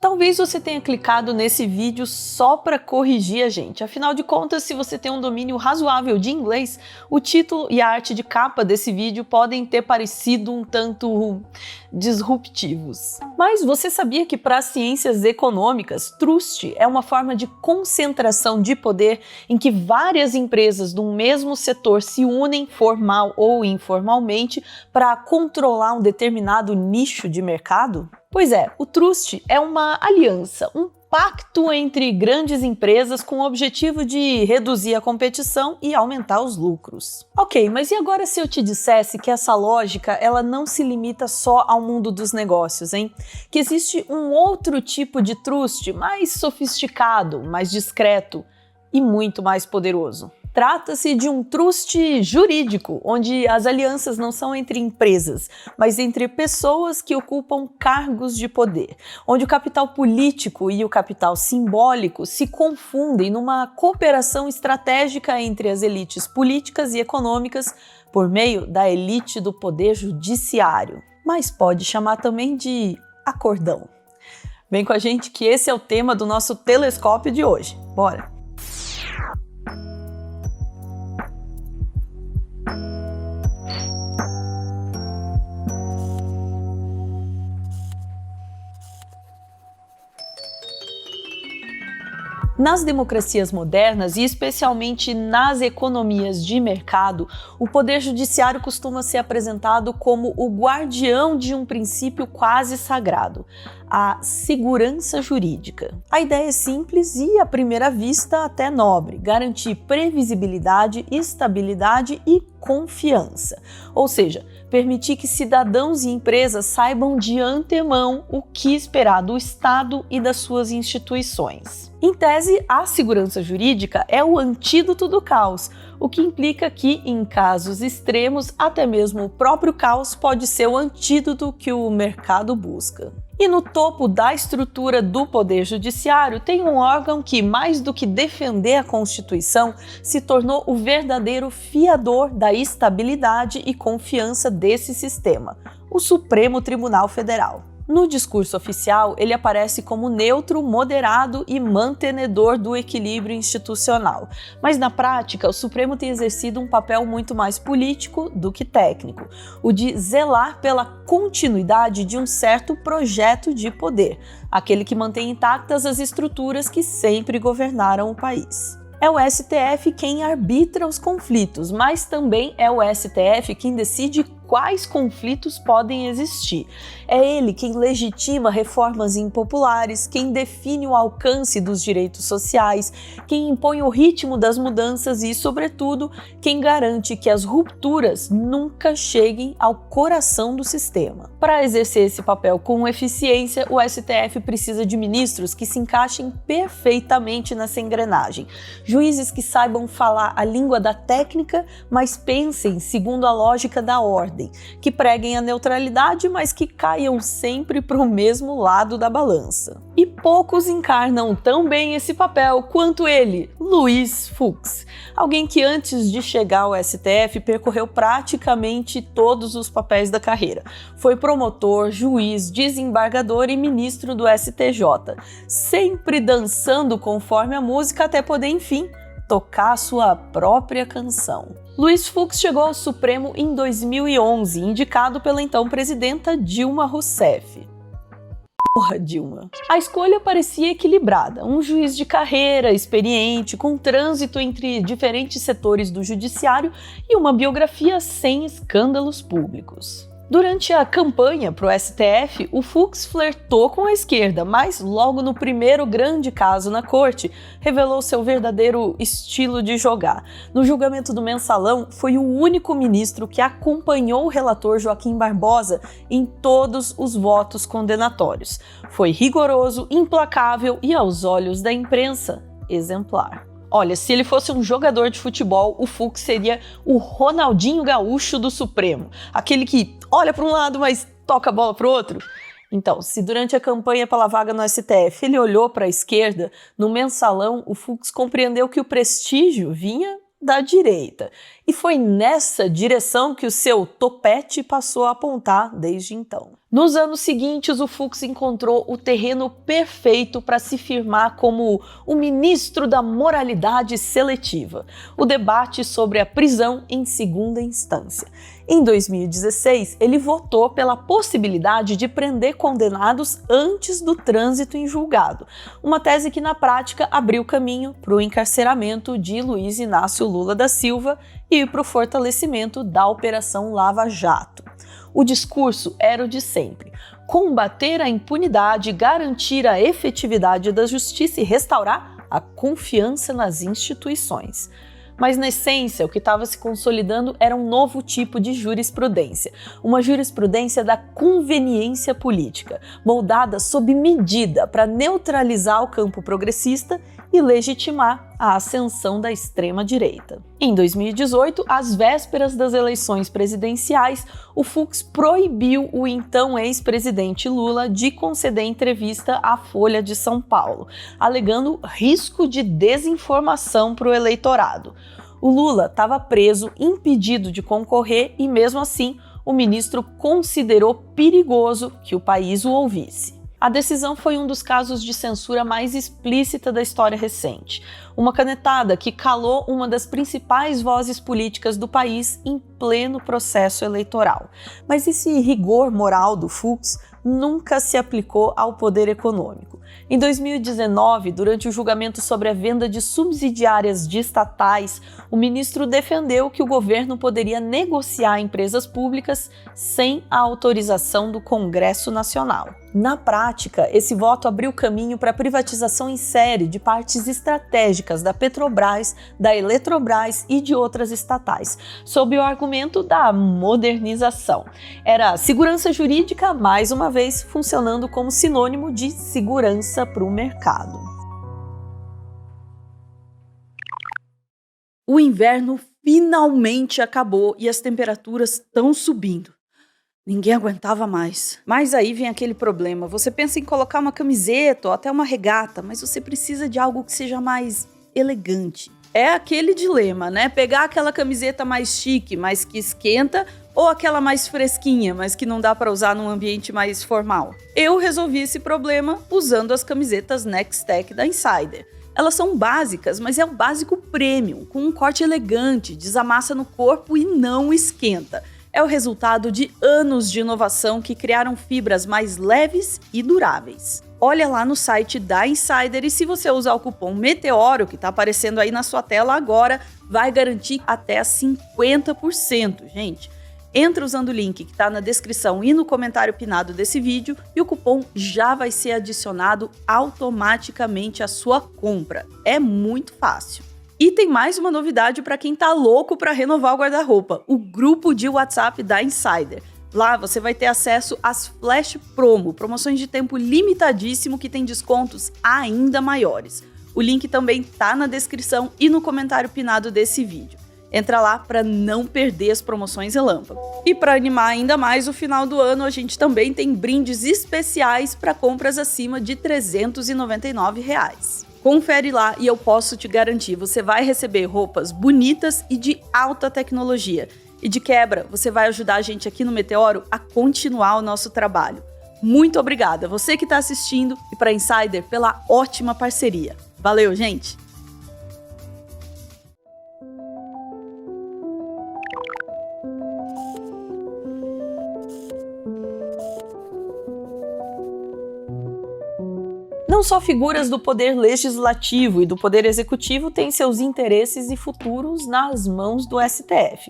Talvez você tenha clicado nesse vídeo só para corrigir a gente. Afinal de contas, se você tem um domínio razoável de inglês, o título e a arte de capa desse vídeo podem ter parecido um tanto disruptivos. Mas você sabia que para as ciências econômicas, trust é uma forma de concentração de poder em que várias empresas do mesmo setor se unem formal ou informalmente para controlar um determinado nicho de mercado? Pois é, o trust é uma aliança, um pacto entre grandes empresas com o objetivo de reduzir a competição e aumentar os lucros. Ok, mas e agora se eu te dissesse que essa lógica ela não se limita só ao mundo dos negócios, hein? Que existe um outro tipo de trust mais sofisticado, mais discreto e muito mais poderoso. Trata-se de um trust jurídico, onde as alianças não são entre empresas, mas entre pessoas que ocupam cargos de poder, onde o capital político e o capital simbólico se confundem numa cooperação estratégica entre as elites políticas e econômicas por meio da elite do poder judiciário. Mas pode chamar também de acordão. Vem com a gente que esse é o tema do nosso telescópio de hoje. Bora! Nas democracias modernas, e especialmente nas economias de mercado, o poder judiciário costuma ser apresentado como o guardião de um princípio quase sagrado, a segurança jurídica. A ideia é simples e, à primeira vista, até nobre: garantir previsibilidade, estabilidade e confiança. Ou seja, permitir que cidadãos e empresas saibam de antemão o que esperar do Estado e das suas instituições. Em tese, a segurança jurídica é o antídoto do caos, o que implica que, em casos extremos, até mesmo o próprio caos pode ser o antídoto que o mercado busca. E no topo da estrutura do Poder Judiciário tem um órgão que, mais do que defender a Constituição, se tornou o verdadeiro fiador da estabilidade e confiança desse sistema, o Supremo Tribunal Federal. No discurso oficial, ele aparece como neutro, moderado e mantenedor do equilíbrio institucional. Mas na prática, o Supremo tem exercido um papel muito mais político do que técnico, o de zelar pela continuidade de um certo projeto de poder, aquele que mantém intactas as estruturas que sempre governaram o país. É o STF quem arbitra os conflitos, mas também é o STF quem decide quais conflitos podem existir. É ele quem legitima reformas impopulares, quem define o alcance dos direitos sociais, quem impõe o ritmo das mudanças e, sobretudo, quem garante que as rupturas nunca cheguem ao coração do sistema. Para exercer esse papel com eficiência, o STF precisa de ministros que se encaixem perfeitamente nessa engrenagem. Juízes que saibam falar a língua da técnica, mas pensem segundo a lógica da ordem, que preguem a neutralidade, mas que caiam sempre para o mesmo lado da balança. E poucos encarnam tão bem esse papel quanto ele, Luiz Fux, alguém que antes de chegar ao STF percorreu praticamente todos os papéis da carreira. Foi promotor, juiz, desembargador e ministro do STJ, sempre dançando conforme a música até poder, enfim, tocar sua própria canção. Luiz Fux chegou ao Supremo em 2011, indicado pela então presidenta Dilma Rousseff. Porra, Dilma. A escolha parecia equilibrada, um juiz de carreira, experiente, com trânsito entre diferentes setores do judiciário e uma biografia sem escândalos públicos. Durante a campanha para o STF, o Fux flertou com a esquerda, mas logo no primeiro grande caso na corte, revelou seu verdadeiro estilo de jogar. No julgamento do Mensalão, foi o único ministro que acompanhou o relator Joaquim Barbosa em todos os votos condenatórios. Foi rigoroso, implacável e, aos olhos da imprensa, exemplar. Olha, se ele fosse um jogador de futebol, o Fux seria o Ronaldinho Gaúcho do Supremo. Aquele que olha para um lado, mas toca a bola para o outro. Então, se durante a campanha pela vaga no STF ele olhou para a esquerda, no Mensalão o Fux compreendeu que o prestígio vinha da direita. E foi nessa direção que o seu topete passou a apontar desde então. Nos anos seguintes, o Fux encontrou o terreno perfeito para se firmar como o ministro da moralidade seletiva, o debate sobre a prisão em segunda instância. Em 2016, ele votou pela possibilidade de prender condenados antes do trânsito em julgado, uma tese que na prática abriu caminho para o encarceramento de Luiz Inácio Lula da Silva e para o fortalecimento da Operação Lava Jato. O discurso era o de sempre: combater a impunidade, garantir a efetividade da justiça e restaurar a confiança nas instituições. Mas, na essência, o que estava se consolidando era um novo tipo de jurisprudência, uma jurisprudência da conveniência política, moldada sob medida para neutralizar o campo progressista e legitimar a ascensão da extrema-direita. Em 2018, às vésperas das eleições presidenciais, o Fux proibiu o então ex-presidente Lula de conceder entrevista à Folha de São Paulo, alegando risco de desinformação para o eleitorado. O Lula estava preso, impedido de concorrer e, mesmo assim, o ministro considerou perigoso que o país o ouvisse. A decisão foi um dos casos de censura mais explícita da história recente. Uma canetada que calou uma das principais vozes políticas do país em pleno processo eleitoral. Mas esse rigor moral do Fux nunca se aplicou ao poder econômico. Em 2019, durante o julgamento sobre a venda de subsidiárias de estatais, o ministro defendeu que o governo poderia negociar empresas públicas sem a autorização do Congresso Nacional. Na prática, esse voto abriu caminho para a privatização em série de partes estratégicas da Petrobras, da Eletrobras e de outras estatais, sob o argumento da modernização. Era segurança jurídica, mais uma vez, funcionando como sinônimo de segurança para o mercado. O inverno finalmente acabou e as temperaturas estão subindo. Ninguém aguentava mais. Mas aí vem aquele problema. Você pensa em colocar uma camiseta ou até uma regata, mas você precisa de algo que seja mais elegante. É aquele dilema, né? Pegar aquela camiseta mais chique, mas que esquenta, ou aquela mais fresquinha, mas que não dá para usar num ambiente mais formal. Eu resolvi esse problema usando as camisetas Next-Tech da Insider. Elas são básicas, mas é o básico premium, com um corte elegante, desamassa no corpo e não esquenta. É o resultado de anos de inovação que criaram fibras mais leves e duráveis. Olha lá no site da Insider e se você usar o cupom METEORO, que está aparecendo aí na sua tela agora, vai garantir até 50%, gente. Entra usando o link que está na descrição e no comentário pinado desse vídeo e o cupom já vai ser adicionado automaticamente à sua compra. É muito fácil. E tem mais uma novidade para quem tá louco para renovar o guarda-roupa, o grupo de WhatsApp da Insider. Lá você vai ter acesso às Flash Promo, promoções de tempo limitadíssimo que tem descontos ainda maiores. O link também tá na descrição e no comentário pinado desse vídeo. Entra lá para não perder as promoções relâmpago. E para animar ainda mais o final do ano, a gente também tem brindes especiais para compras acima de R$ 399. Confere lá e eu posso te garantir, você vai receber roupas bonitas e de alta tecnologia. E de quebra, você vai ajudar a gente aqui no Meteoro a continuar o nosso trabalho. Muito obrigada, você que está assistindo e para a Insider pela ótima parceria. Valeu, gente! Não só figuras do poder legislativo e do poder executivo têm seus interesses e futuros nas mãos do STF.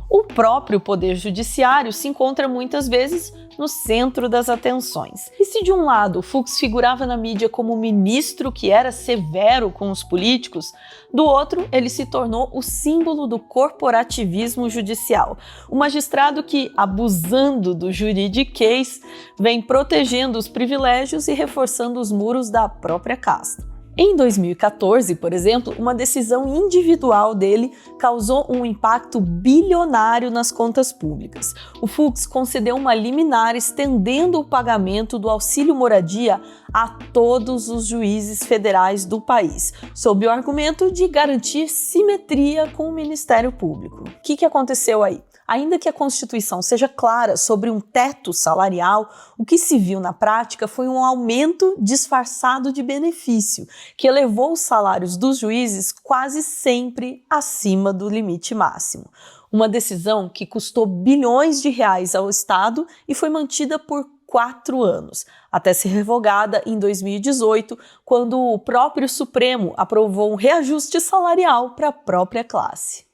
O próprio poder judiciário se encontra muitas vezes no centro das atenções. E se de um lado Fux figurava na mídia como um ministro que era severo com os políticos, do outro ele se tornou o símbolo do corporativismo judicial. O magistrado que, abusando do juridiquês, vem protegendo os privilégios e reforçando os muros da própria casta. Em 2014, por exemplo, uma decisão individual dele causou um impacto bilionário nas contas públicas. O Fux concedeu uma liminar estendendo o pagamento do auxílio moradia a todos os juízes federais do país, sob o argumento de garantir simetria com o Ministério Público. O que aconteceu aí? Ainda que a Constituição seja clara sobre um teto salarial, o que se viu na prática foi um aumento disfarçado de benefício, que elevou os salários dos juízes quase sempre acima do limite máximo. Uma decisão que custou bilhões de reais ao Estado e foi mantida por 4 anos, até ser revogada em 2018, quando o próprio Supremo aprovou um reajuste salarial para a própria classe.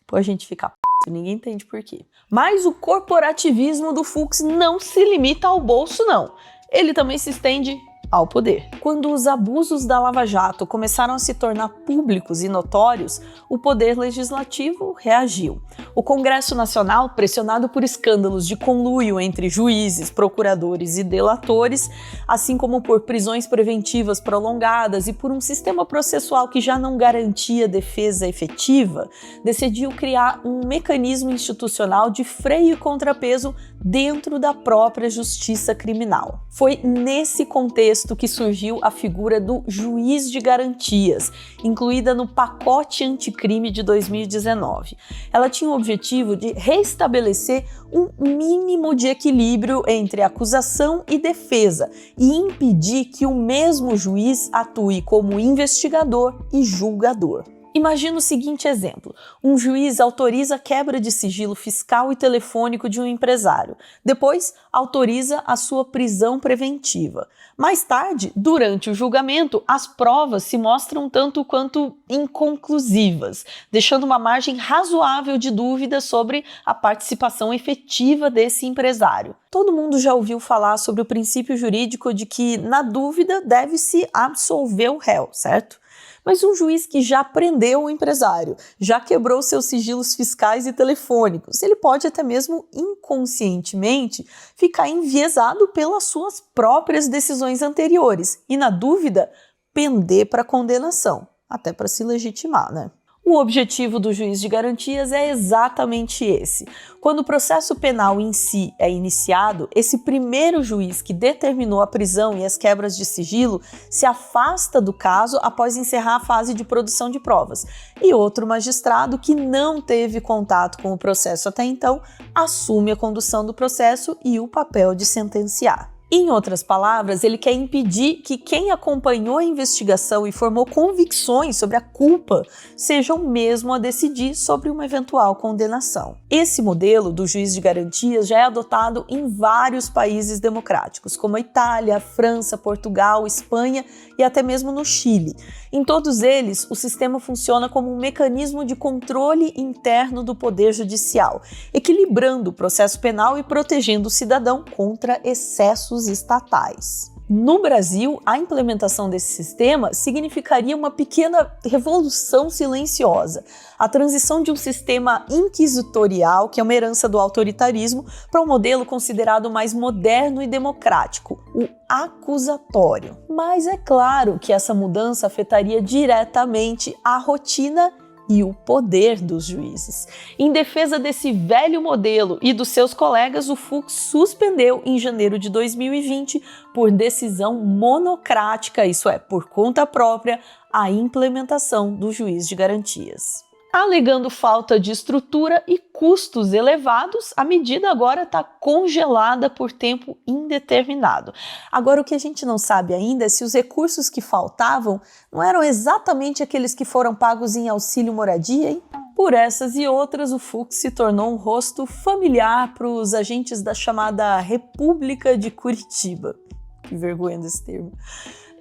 Depois a gente fica ninguém entende por quê. Mas o corporativismo do Fux não se limita ao bolso, não. Ele também se estende ao poder. Quando os abusos da Lava Jato começaram a se tornar públicos e notórios, o poder legislativo reagiu. O Congresso Nacional, pressionado por escândalos de conluio entre juízes, procuradores e delatores, assim como por prisões preventivas prolongadas e por um sistema processual que já não garantia defesa efetiva, decidiu criar um mecanismo institucional de freio e contrapeso dentro da própria justiça criminal. Foi nesse contexto que surgiu a figura do juiz de garantias, incluída no pacote anticrime de 2019. Ela tinha o objetivo de restabelecer um mínimo de equilíbrio entre acusação e defesa e impedir que o mesmo juiz atue como investigador e julgador. Imagina o seguinte exemplo: um juiz autoriza a quebra de sigilo fiscal e telefônico de um empresário. Depois, autoriza a sua prisão preventiva. Mais tarde, durante o julgamento, as provas se mostram tanto quanto inconclusivas, deixando uma margem razoável de dúvida sobre a participação efetiva desse empresário. Todo mundo já ouviu falar sobre o princípio jurídico de que, na dúvida, deve-se absolver o réu, certo? Mas um juiz que já prendeu o empresário, já quebrou seus sigilos fiscais e telefônicos, ele pode até mesmo inconscientemente ficar enviesado pelas suas próprias decisões anteriores e, na dúvida, pender para condenação, até para se legitimar, né? O objetivo do juiz de garantias é exatamente esse. Quando o processo penal em si é iniciado, esse primeiro juiz que determinou a prisão e as quebras de sigilo se afasta do caso após encerrar a fase de produção de provas. E outro magistrado que não teve contato com o processo até então assume a condução do processo e o papel de sentenciar. Em outras palavras, ele quer impedir que quem acompanhou a investigação e formou convicções sobre a culpa seja o mesmo a decidir sobre uma eventual condenação. Esse modelo do juiz de garantias já é adotado em vários países democráticos, como a Itália, a França, Portugal, Espanha e até mesmo no Chile. Em todos eles, o sistema funciona como um mecanismo de controle interno do poder judicial, equilibrando o processo penal e protegendo o cidadão contra excessos estatais. No Brasil, a implementação desse sistema significaria uma pequena revolução silenciosa, a transição de um sistema inquisitorial, que é uma herança do autoritarismo, para um modelo considerado mais moderno e democrático, o acusatório. Mas é claro que essa mudança afetaria diretamente a rotina e o poder dos juízes. Em defesa desse velho modelo e dos seus colegas, o Fux suspendeu em janeiro de 2020, por decisão monocrática, isso é, por conta própria, a implementação do juiz de garantias. Alegando falta de estrutura e custos elevados, a medida agora está congelada por tempo indeterminado. Agora, o que a gente não sabe ainda é se os recursos que faltavam não eram exatamente aqueles que foram pagos em auxílio moradia, hein? Por essas e outras, o Fux se tornou um rosto familiar para os agentes da chamada República de Curitiba. Que vergonha desse termo.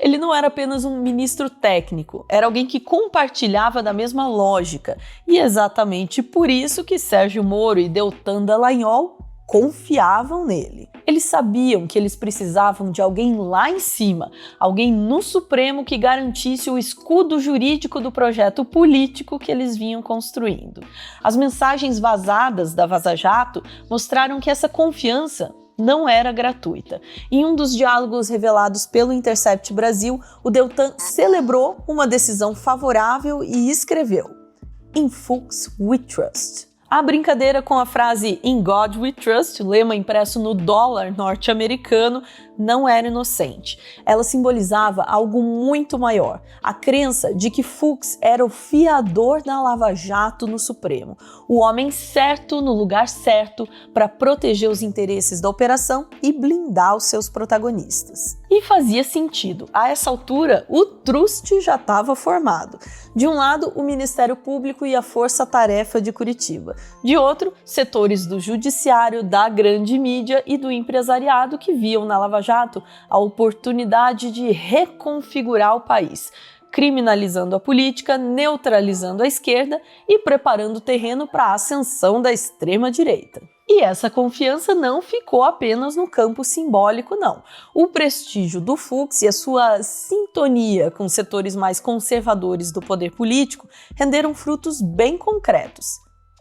Ele não era apenas um ministro técnico, era alguém que compartilhava da mesma lógica. E é exatamente por isso que Sérgio Moro e Deltan Dallagnol confiavam nele. Eles sabiam que eles precisavam de alguém lá em cima, alguém no Supremo que garantisse o escudo jurídico do projeto político que eles vinham construindo. As mensagens vazadas da Vaza Jato mostraram que essa confiança não era gratuita. Em um dos diálogos revelados pelo Intercept Brasil, o Deltan celebrou uma decisão favorável e escreveu: "In Fux we trust." A brincadeira com a frase "In God We Trust", lema impresso no dólar norte-americano, não era inocente. Ela simbolizava algo muito maior, a crença de que Fux era o fiador da Lava Jato no Supremo, o homem certo no lugar certo para proteger os interesses da operação e blindar os seus protagonistas. E fazia sentido. A essa altura, o truste já estava formado. De um lado, o Ministério Público e a Força Tarefa de Curitiba. De outro, setores do judiciário, da grande mídia e do empresariado que viam na Lava Jato a oportunidade de reconfigurar o país, criminalizando a política, neutralizando a esquerda e preparando o terreno para a ascensão da extrema-direita. E essa confiança não ficou apenas no campo simbólico, não. O prestígio do Fux e a sua sintonia com setores mais conservadores do poder político renderam frutos bem concretos,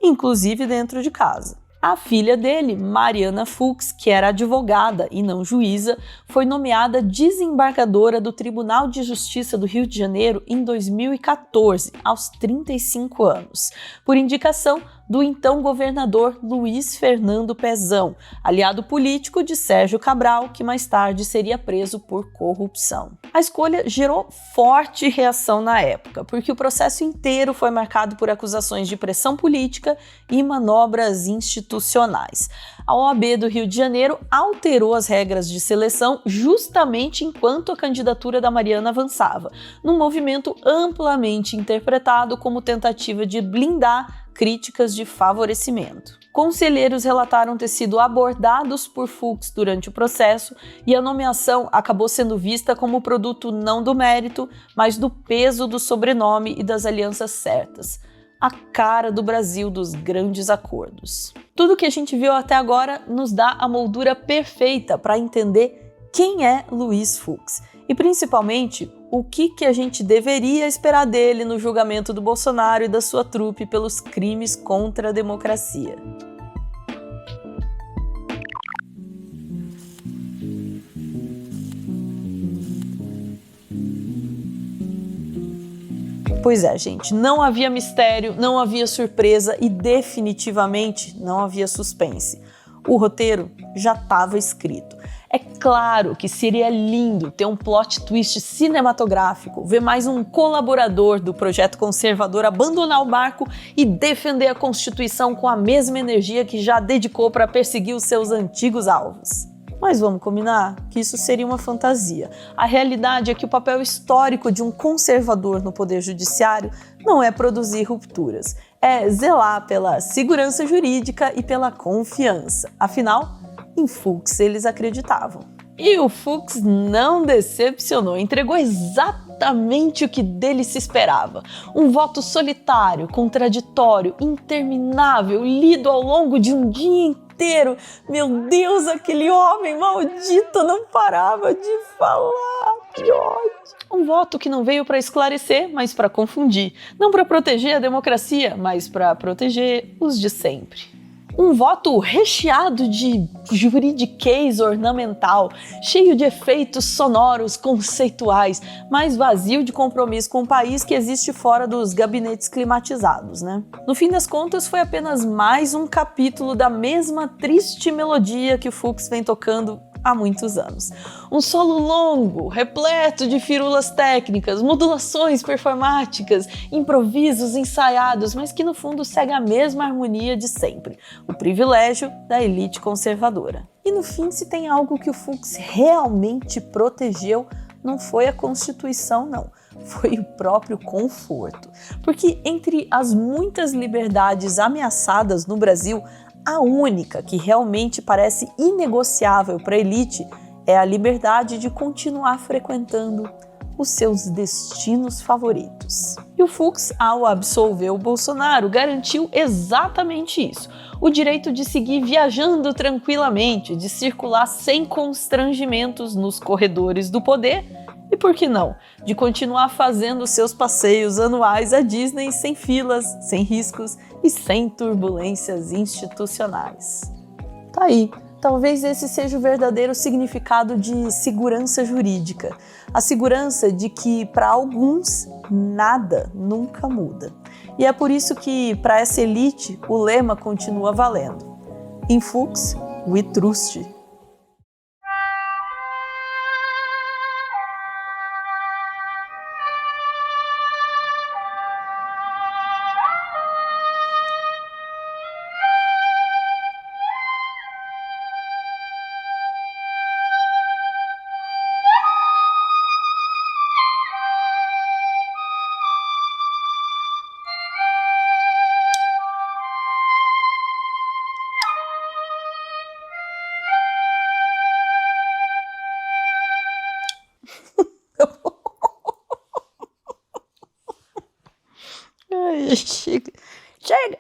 inclusive dentro de casa. A filha dele, Mariana Fux, que era advogada e não juíza, foi nomeada desembargadora do Tribunal de Justiça do Rio de Janeiro em 2014, aos 35 anos, por indicação do então governador Luiz Fernando Pezão, aliado político de Sérgio Cabral, que mais tarde seria preso por corrupção. A escolha gerou forte reação na época, porque o processo inteiro foi marcado por acusações de pressão política e manobras institucionais. A OAB do Rio de Janeiro alterou as regras de seleção justamente enquanto a candidatura da Mariana avançava, num movimento amplamente interpretado como tentativa de blindar críticas de favorecimento. Conselheiros relataram ter sido abordados por Fux durante o processo e a nomeação acabou sendo vista como produto não do mérito, mas do peso do sobrenome e das alianças certas. A cara do Brasil dos grandes acordos. Tudo que a gente viu até agora nos dá a moldura perfeita para entender quem é Luiz Fux e, principalmente, o que a gente deveria esperar dele no julgamento do Bolsonaro e da sua trupe pelos crimes contra a democracia. Pois é, gente, não havia mistério, não havia surpresa e definitivamente não havia suspense. O roteiro já estava escrito. É claro que seria lindo ter um plot twist cinematográfico, ver mais um colaborador do projeto conservador abandonar o barco e defender a Constituição com a mesma energia que já dedicou para perseguir os seus antigos alvos. Mas vamos combinar que isso seria uma fantasia. A realidade é que o papel histórico de um conservador no poder judiciário não é produzir rupturas, é zelar pela segurança jurídica e pela confiança. Afinal, em Fux eles acreditavam. E o Fux não decepcionou, entregou exatamente o que dele se esperava. Um voto solitário, contraditório, interminável, lido ao longo de um dia inteiro. Meu Deus, aquele homem maldito não parava de falar. Que ódio! Um voto que não veio para esclarecer, mas para confundir. Não para proteger a democracia, mas para proteger os de sempre. Um voto recheado de juridiquês ornamental, cheio de efeitos sonoros conceituais, mas vazio de compromisso com o país que existe fora dos gabinetes climatizados, né? No fim das contas, foi apenas mais um capítulo da mesma triste melodia que o Fux vem tocando há muitos anos. Um solo longo, repleto de firulas técnicas, modulações performáticas, improvisos ensaiados, mas que no fundo segue a mesma harmonia de sempre, o privilégio da elite conservadora. E no fim, se tem algo que o Fux realmente protegeu, não foi a Constituição, não. Foi o próprio conforto. Porque entre as muitas liberdades ameaçadas no Brasil, a única que realmente parece inegociável para a elite é a liberdade de continuar frequentando os seus destinos favoritos. E o Fux, ao absolver o Bolsonaro, garantiu exatamente isso. O direito de seguir viajando tranquilamente, de circular sem constrangimentos nos corredores do poder e, por que não, de continuar fazendo seus passeios anuais à Disney sem filas, sem riscos e sem turbulências institucionais. Tá aí, talvez esse seja o verdadeiro significado de segurança jurídica. A segurança de que, para alguns, nada nunca muda. E é por isso que, para essa elite, o lema continua valendo. In Fuchs, we trust. Ai, chega. Chega!